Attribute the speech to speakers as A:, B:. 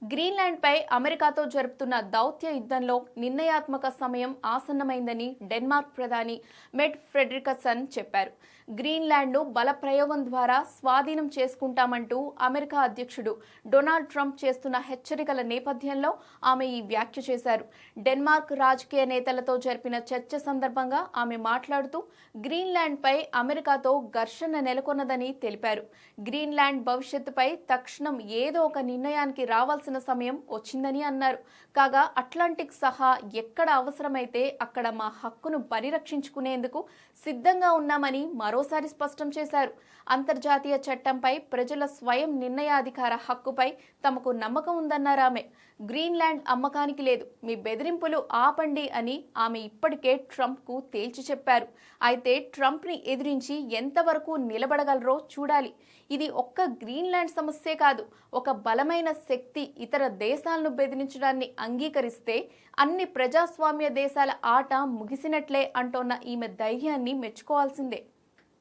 A: గ్రీన్లాండ్పై అమెరికాతో జరుపుతున్న దౌత్య యుద్ధంలో నిర్ణయాత్మక సమయం ఆసన్నమైందని డెన్మార్క్ ప్రధాని మెట్ ఫ్రెడరికసన్ చెప్పారు. గ్రీన్లాండ్ను బలప్రయోగం ద్వారా స్వాధీనం చేసుకుంటామంటూ అమెరికా అధ్యక్షుడు డొనాల్డ్ ట్రంప్ చేస్తున్న హెచ్చరికల నేపథ్యంలో ఆమె ఈ వ్యాఖ్య చేశారు. డెన్మార్క్ రాజకీయ నేతలతో జరిపిన చర్చ సందర్భంగా ఆమె మాట్లాడుతూ గ్రీన్లాండ్పై అమెరికాతో ఘర్షణ నెలకొన్నదని తెలిపారు. గ్రీన్లాండ్ భవిష్యత్తుపై తక్షణం ఏదో ఒక నిర్ణయానికి రావాల్సిన సమయం వచ్చిందని అన్నారు. కాగా అట్లాంటిక్ సహా ఎక్కడ అవసరమైతే అక్కడ మా హక్కును పరిరక్షించుకునేందుకు సిద్ధంగా ఉన్నామని మరోసారి స్పష్టం చేశారు. అంతర్జాతీయ చట్టంపై ప్రజల స్వయం నిర్ణయాధికార హక్కుపై తమకు నమ్మకం ఉందన్నారు ఆమె. గ్రీన్లాండ్ అమ్మకానికి లేదు, మీ బెదిరింపులు ఆపండి అని ఆమె ఇప్పటికే ట్రంప్కు తేల్చి చెప్పారు. అయితే ట్రంప్ని ఎదిరించి ఎంతవరకు నిలబడగలరో చూడాలి. ఇది ఒక్క గ్రీన్లాండ్ సమస్యే కాదు, ఒక బలమైన శక్తి ఇతర దేశాలను బెదిరించడాన్ని అంగీకరిస్తే అన్ని ప్రజాస్వామ్య దేశాల ఆట ముగిసినట్లే అంటోన్న ఈమె ధైర్యాన్ని మెచ్చుకోవాల్సిందే.